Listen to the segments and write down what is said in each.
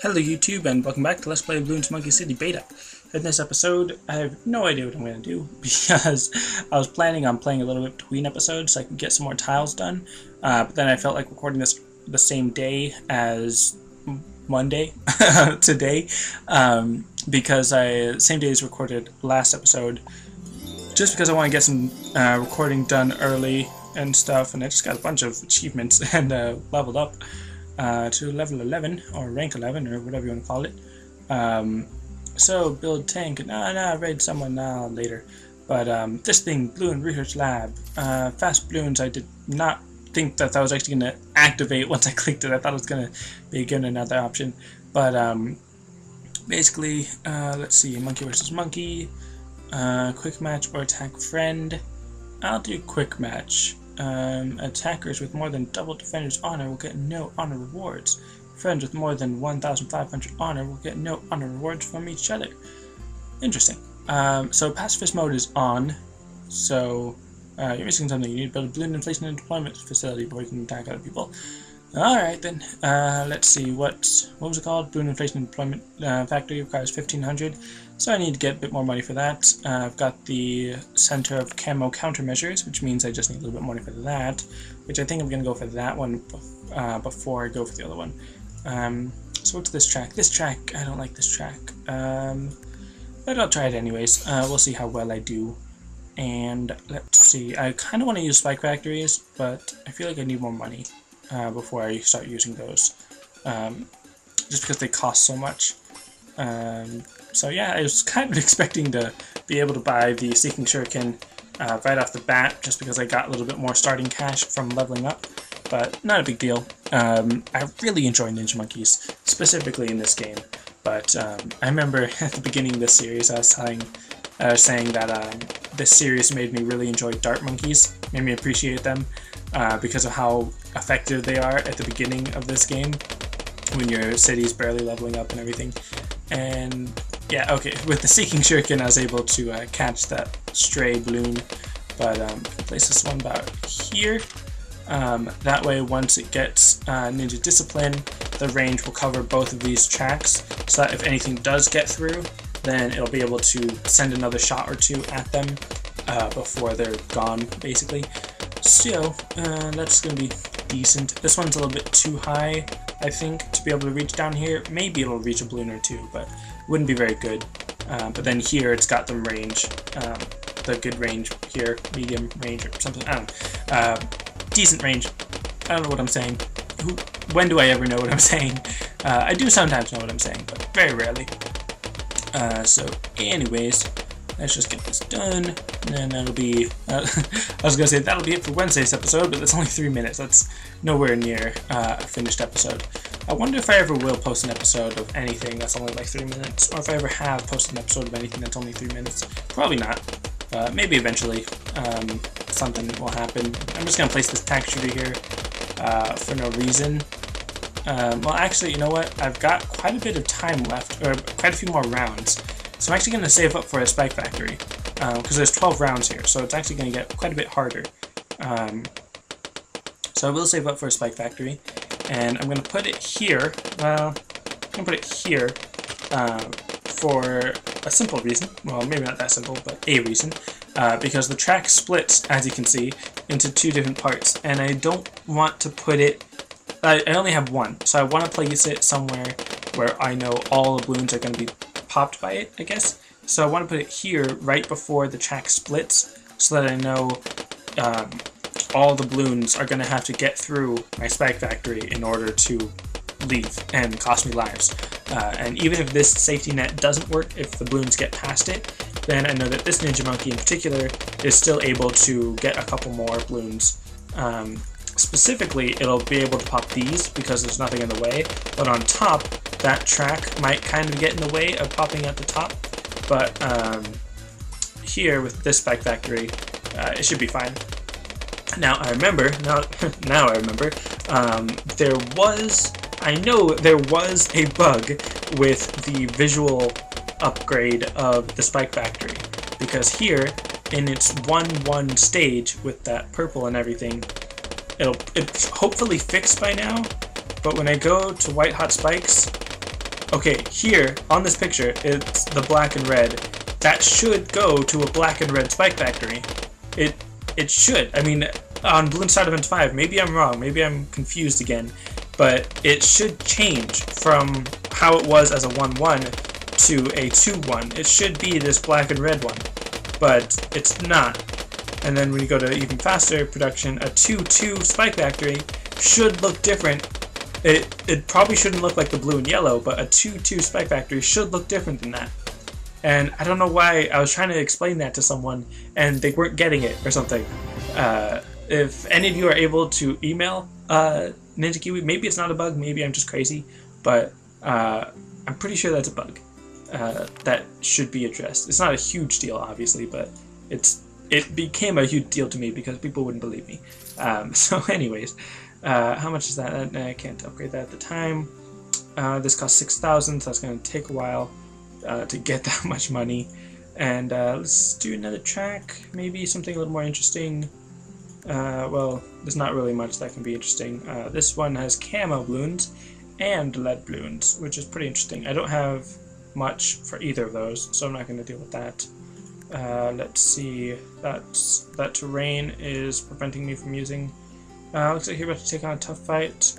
Hello YouTube and welcome back to Let's Play Bloons Monkey City Beta. In this episode, I have no idea what I'm going to do because I was planning on playing a little bit between episodes so I could get some more tiles done, but then I felt like recording this the same day as Monday, today, because same day as recorded last episode, just because I want to get some recording done early and stuff, and I just got a bunch of achievements and leveled up to level 11, or rank 11, or whatever you want to call it. So, build tank, I read someone later. But this thing, Bloon Research Lab, fast balloons, I did not think that was actually going to activate once I clicked it. I thought it was going to be given another option. But basically, let's see, monkey versus monkey, quick match or attack friend. I'll do quick match. Attackers with more than double defender's honor will get no honor rewards. Friends with more than 1,500 honor will get no honor rewards from each other. Interesting. So pacifist mode is on. So you're missing something. You need to build a balloon inflation and deployment facility before you can attack other people. Alright then. Let's see. What was it called? Balloon inflation and deployment factory requires 1,500. So I need to get a bit more money for that. I've got the Center of Camo Countermeasures, which means I just need a little bit more money for that, which I think I'm going to go for that one before I go for the other one. So what's this track? This track, I don't like this track, but I'll try it anyways. We'll see how well I do. And let's see, I kind of want to use spike factories, but I feel like I need more money before I start using those, just because they cost so much. So yeah, I was kind of expecting to be able to buy the Seeking Shuriken right off the bat, just because I got a little bit more starting cash from leveling up, but not a big deal. I really enjoy Ninja Monkeys, specifically in this game, but I remember at the beginning of this series I was saying that this series made me really enjoy Dart Monkeys, made me appreciate them because of how effective they are at the beginning of this game, when your city's barely leveling up and everything. And yeah, okay, with the Seeking Shuriken I was able to catch that stray balloon, but place this one about here. That way, once it gets Ninja Discipline, the range will cover both of these tracks, so that if anything does get through, then it'll be able to send another shot or two at them before they're gone, basically. So, that's going to be decent. This one's a little bit too high, I think, to be able to reach down here. Maybe it'll reach a balloon or two, but wouldn't be very good. But then here it's got them range, the good range here, medium range or something, I don't know. Decent range. I don't know what I'm saying. When do I ever know what I'm saying? I do sometimes know what I'm saying, but very rarely. So anyways, let's just get this done, and then that'll be, I was going to say that'll be it for Wednesday's episode, but that's only 3 minutes. That's nowhere near a finished episode. I wonder if I ever will post an episode of anything that's only like 3 minutes, or if I ever have posted an episode of anything that's only 3 minutes. Probably not. Maybe eventually something will happen. I'm just going to place this tank shooter here for no reason. Well, actually, you know what? I've got quite a bit of time left, or quite a few more rounds. So I'm actually going to save up for a spike factory, because there's 12 rounds here, so it's actually going to get quite a bit harder. So I will save up for a spike factory, and I'm going to put it here. Well, I'm going to put it here for a simple reason. Well, maybe not that simple, but a reason. Because the track splits, as you can see, into two different parts, and I don't want to put it... I only have one, so I want to place it somewhere where I know all the balloons are going to be popped by it, I guess. So I want to put it here right before the track splits, so that I know all the balloons are going to have to get through my spike factory in order to leave and cost me lives. And even if this safety net doesn't work, if the balloons get past it, then I know that this Ninja Monkey in particular is still able to get a couple more balloons. Specifically, it'll be able to pop these because there's nothing in the way, but on top, that track might kind of get in the way of popping at the top, but here with this spike factory, it should be fine. Now I remember, now I remember, I know there was a bug with the visual upgrade of the spike factory, because here, in its 1-1 stage with that purple and everything, it's hopefully fixed by now, but when I go to white hot spikes, okay, here on this picture, it's the black and red. That should go to a black and red spike factory. It should. I mean, on Bloons Side Events 5, maybe I'm wrong, maybe I'm confused again, but it should change from how it was as a 1-1 to a 2-1. It should be this black and red one, but it's not. And then when you go to even faster production, a 2-2 spike factory should look different. It probably shouldn't look like the blue and yellow, but a 2-2 spike factory should look different than that. And I don't know why I was trying to explain that to someone and they weren't getting it or something. If any of you are able to email Ninja Kiwi, maybe it's not a bug, maybe I'm just crazy, but I'm pretty sure that's a bug that should be addressed. It's not a huge deal, obviously, but it became a huge deal to me because people wouldn't believe me. So anyways, how much is that? I can't upgrade that at the time. This costs 6,000, so that's going to take a while to get that much money. And let's do another track, maybe something a little more interesting. Well, there's not really much that can be interesting. This one has camo balloons and lead balloons, which is pretty interesting. I don't have much for either of those, so I'm not going to deal with that. Let's see, that terrain is preventing me from using. Looks like you're about to take on a tough fight.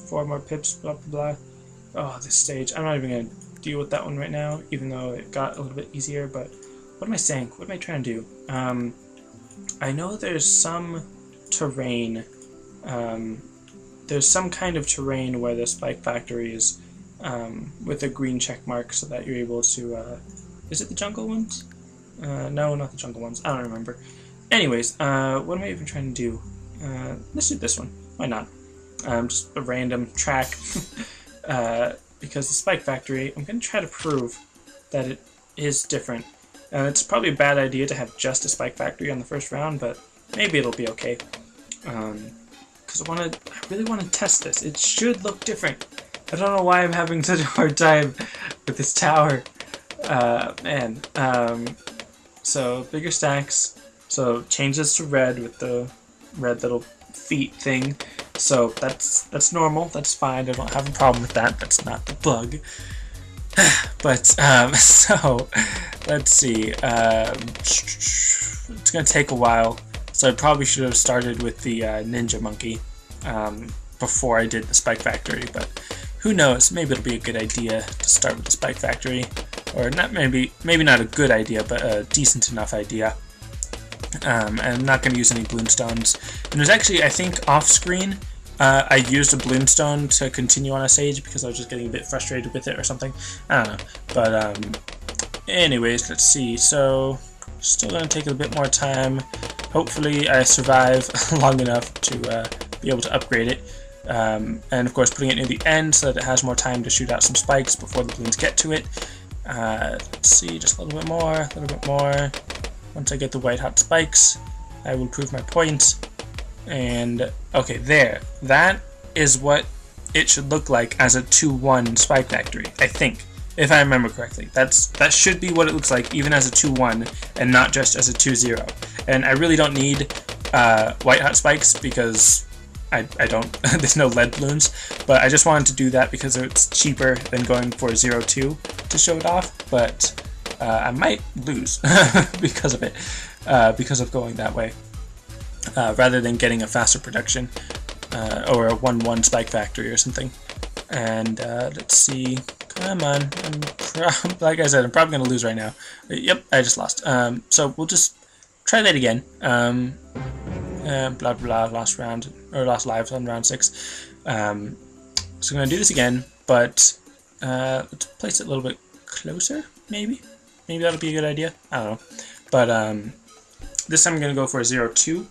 4 more pips, blah blah blah. Oh, this stage. I'm not even going to deal with that one right now, even though it got a little bit easier, but what am I saying? What am I trying to do? I know there's some terrain, there's some kind of terrain where the spike factory is with a green check mark so that you're able to, is it the jungle ones? No, not the jungle ones, I don't remember. Anyways, what am I even trying to do? Let's do this one, why not? Just a random track, because the spike factory, I'm going to try to prove that it is different. It's probably a bad idea to have just a spike factory on the first round, but maybe it'll be okay. Because I really want to test this. It should look different. I don't know why I'm having such a hard time with this tower. Man. So bigger stacks. So change this to red with the red little feet thing. So that's normal. That's fine. I don't have a problem with that. That's not the bug. But so let's see. It's gonna take a while, so I probably should have started with the Ninja Monkey before I did the Spike Factory. But who knows? Maybe it'll be a good idea to start with the Spike Factory, or not. Maybe not a good idea, but a decent enough idea. And I'm not going to use any Bloonstones. And there's actually, I think, off screen, I used a Bloonstone to continue on a stage because I was just getting a bit frustrated with it or something. I don't know. But anyways, let's see. So still going to take a bit more time. Hopefully I survive long enough to be able to upgrade it. And of course putting it near the end so that it has more time to shoot out some spikes before the balloons get to it. Let's see, just a little bit more, a little bit more. Once I get the white hot spikes, I will prove my point. And okay, there. That is what it should look like as a 2-1 spike factory, I think, if I remember correctly. That should be what it looks like even as a 2-1 and not just as a 2-0. And I really don't need white hot spikes because I don't, there's no lead balloons, but I just wanted to do that because it's cheaper than going for 0-2 to show it off, but I might lose because of it, because of going that way, rather than getting a faster production, or a 1-1 spike factory or something. And let's see, come on, like I said, I'm probably going to lose right now. Yep, I just lost. So we'll just try that again. Blah blah, last round, or last live on round 6. So I'm going to do this again, but let's place it a little bit closer, maybe that'll be a good idea. I don't know, but this time I'm going to go for a 0-2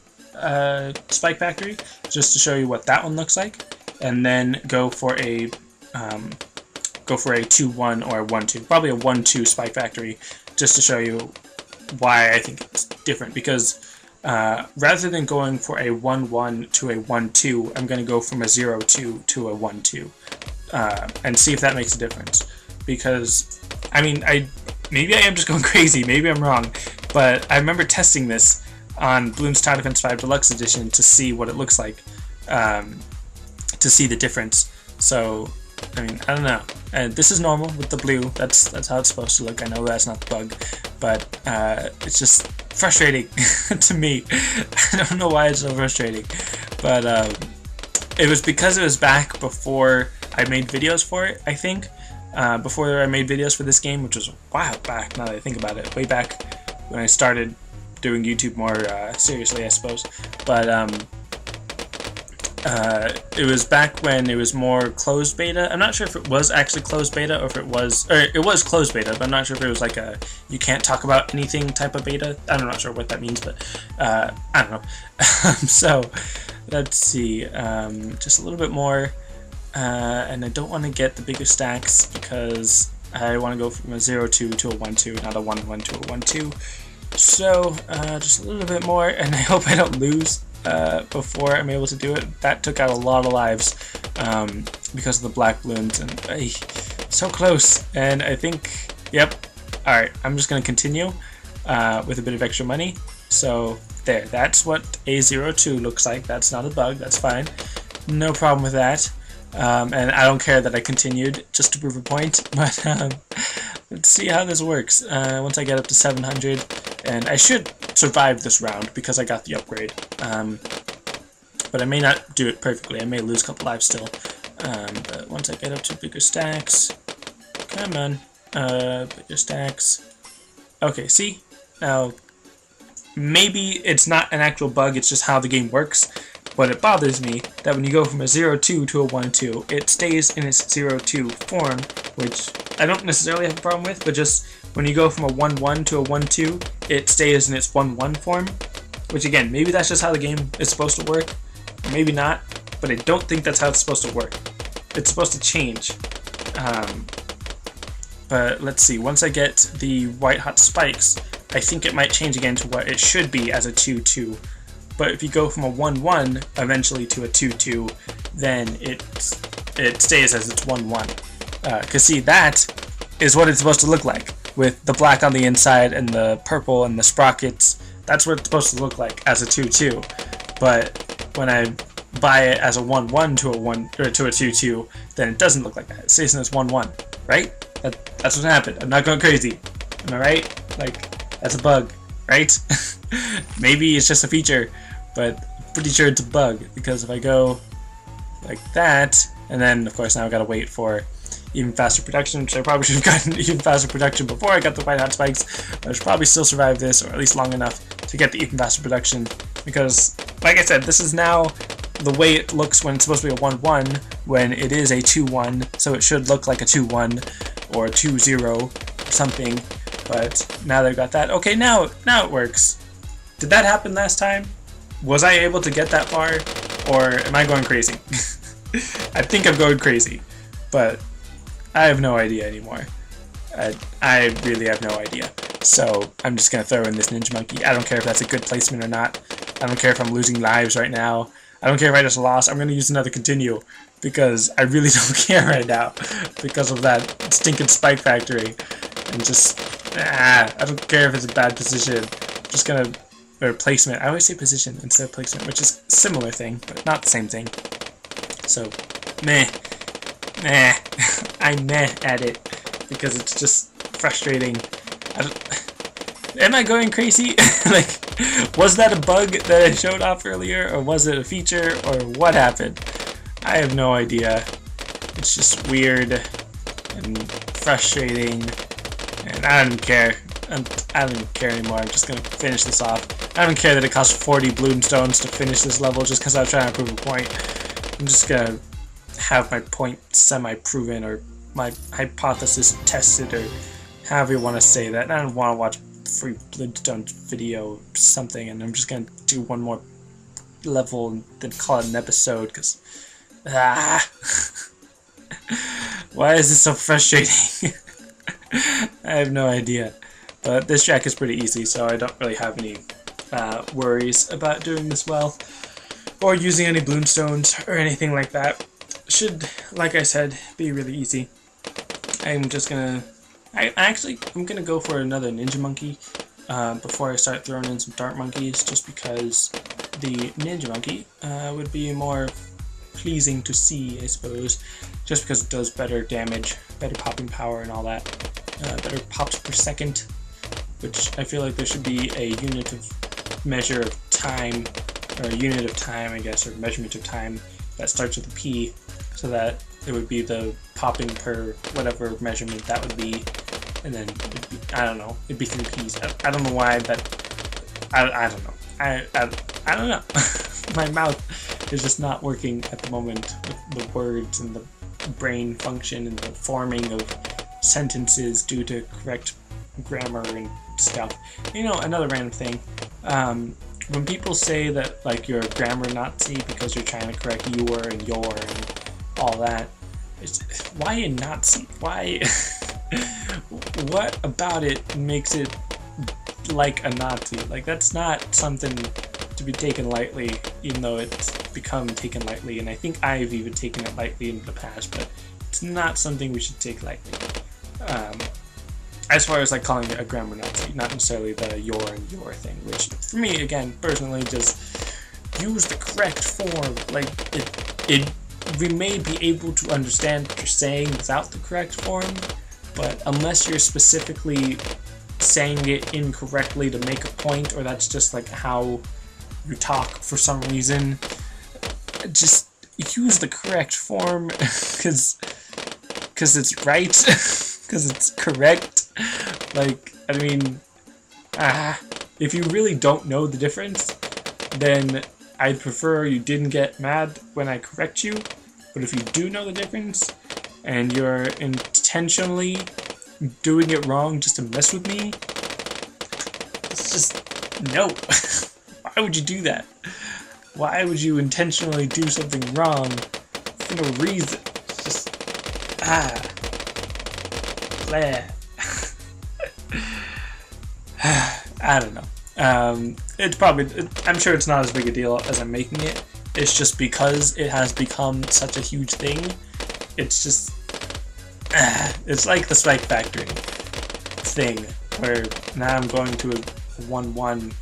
spike factory just to show you what that one looks like, and then go for a 2-1 or a 1-2, probably a 1-2 spike factory, just to show you why I think it's different. Because rather than going for a 1-1 to a 1-2, I'm going to go from a 0-2 to a 1-2, and see if that makes a difference. Because I mean, maybe I am just going crazy, maybe I'm wrong, but I remember testing this on Bloons Tower Defense 5 Deluxe Edition to see what it looks like, to see the difference. So I mean, I don't know. And this is normal with the blue. That's how it's supposed to look. I know that's not the bug, but it's just frustrating to me. I don't know why it's so frustrating, but it was because it was back before I made videos for it, I think. Before I made videos for this game, which was a while back, now that I think about it. Way back when I started doing YouTube more seriously, I suppose. But it was back when it was more closed beta. I'm not sure if it was actually closed beta or if it was... Or it was closed beta, but I'm not sure if it was like a you can't talk about anything type of beta. I'm not sure what that means, but I don't know. So, let's see. Just a little bit more. And I don't want to get the bigger stacks because I want to go from a 0-2 to a 1-2, not a 1-1 to a 1-2. So, just a little bit more, and I hope I don't lose before I'm able to do it. That took out a lot of lives because of the black balloons, and so close. And I think, yep, alright, I'm just going to continue with a bit of extra money. So, there, that's what a 0-2 looks like. That's not a bug, that's fine. No problem with that. And I don't care that I continued just to prove a point, but let's see how this works. Once I get up to 700, and I should survive this round because I got the upgrade. But I may not do it perfectly. I may lose a couple lives still. But once I get up to bigger stacks, come on, bigger stacks. Okay, see? Now, maybe it's not an actual bug, it's just how the game works. But it bothers me that when you go from a 0-2 to a 1-2, it stays in its 0-2 form, which I don't necessarily have a problem with, but just when you go from a 1-1 to a 1-2, it stays in its 1-1 form, which again, maybe that's just how the game is supposed to work, maybe not, but I don't think that's how it's supposed to work. It's supposed to change. But let's see, once I get the white hot spikes, I think it might change again to what it should be as a 2-2. But if you go from a 1-1 eventually to a 2-2, then it stays as its 1-1. Because see, that is what it's supposed to look like, with the black on the inside and the purple and the sprockets. That's what it's supposed to look like as a 2-2. But when I buy it as a 1-1 to a 2-2, then it doesn't look like that. It stays in its 1-1, right? That's what happened. I'm not going crazy. Am I right? Like, that's a bug, right? Maybe it's just a feature, but I'm pretty sure it's a bug, because if I go like that, and then of course now I've got to wait for even faster production, which I probably should have gotten even faster production before I got the white hot spikes, but I should probably still survive this, or at least long enough to get the even faster production, because like I said, this is now the way it looks when it's supposed to be a 1-1, when it is a 2-1, so it should look like a 2-1 or a 2-0 or something. But now that I've got that, okay, now it works. Did that happen last time? Was I able to get that far? Or am I going crazy? I think I'm going crazy, but I have no idea anymore. I really have no idea. So I'm just going to throw in this Ninja Monkey. I don't care if that's a good placement or not. I don't care if I'm losing lives right now. I don't care if I just lost. I'm going to use another continue because I really don't care right now because of that stinking spike factory. And just, I don't care if it's a bad position. I'm just going to... Or placement. I always say position instead of placement, which is a similar thing, but not the same thing. So, meh. I'm meh at it, because it's just frustrating. Am I going crazy? Like, was that a bug that I showed off earlier, or was it a feature, or what happened? I have no idea. It's just weird and frustrating, and I don't care. I don't even care anymore. I'm just gonna finish this off. I don't care that it costs 40 bloom stones to finish this level just because I'm trying to prove a point. I'm just gonna have my point semi-proven, or my hypothesis tested, or however you want to say that. I don't want to watch free bloomstone video or something, and I'm just gonna do one more level and then call it an episode, because why is this so frustrating? I have no idea. But this track is pretty easy, so I don't really have any worries about doing this well, or using any bloomstones or anything like that. Should, like I said, be really easy. I'm just gonna... I'm gonna go for another Ninja Monkey before I start throwing in some Dart Monkeys, just because the Ninja Monkey would be more pleasing to see, I suppose. just because it does better damage, better popping power and all that, better pops per second, which I feel like there should be a unit of measure of time, or a unit of time, I guess, or measurement of time that starts with a P, so that it would be the popping per whatever measurement that would be, and then it'd be, I don't know, it'd be 3 Ps. I don't know why that, I don't know. I don't know. My mouth is just not working at the moment with the words and the brain function and the forming of sentences due to correct grammar and stuff. You know, another random thing. When people say that, like, you're a grammar Nazi because you're trying to correct your and all that, why a Nazi? Why? What about it makes it like a Nazi? Like, that's not something to be taken lightly, even though it's become taken lightly, and I think I've even taken it lightly in the past, but it's not something we should take lightly. As far as like calling it a grammar Nazi, not necessarily the your and your thing, which for me, again, personally, just use the correct form. Like, we may be able to understand what you're saying without the correct form, but unless you're specifically saying it incorrectly to make a point, or that's just like how you talk for some reason, just use the correct form, because it's right, because it's correct. Like, I mean, if you really don't know the difference, then I'd prefer you didn't get mad when I correct you. But if you do know the difference, and you're intentionally doing it wrong just to mess with me, it's just, no. Why would you do that? Why would you intentionally do something wrong for no reason? It's just, blah. I don't know. It's probably, I'm sure it's not as big a deal as I'm making it. It's just because it has become such a huge thing. It's just, it's like the Spike Factory thing, where now I'm going to a 1-1,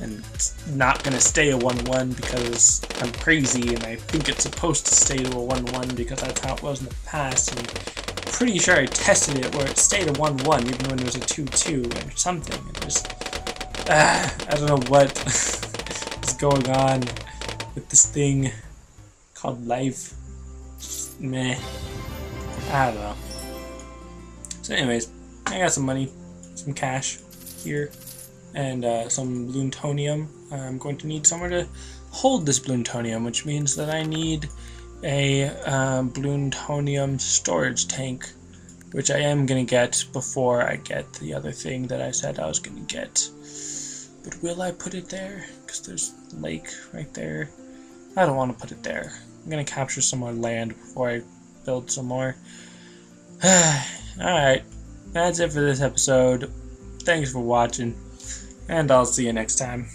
and it's not going to stay a 1-1 because I'm crazy, and I think it's supposed to stay to a 1-1 because that's how it was in the past, and I'm pretty sure I tested it where it stayed a 1-1 even when it was a 2-2 or something. It just, I don't know what is going on with this thing called life. Just, meh. I don't know. So anyways, I got some money, some cash here, and some Bloontonium. I'm going to need somewhere to hold this Bloontonium, which means that I need a Bloontonium storage tank, which I am going to get before I get the other thing that I said I was going to get. But will I put it there? Because there's a lake right there. I don't want to put it there. I'm going to capture some more land before I build some more. Alright, that's it for this episode. Thanks for watching, and I'll see you next time.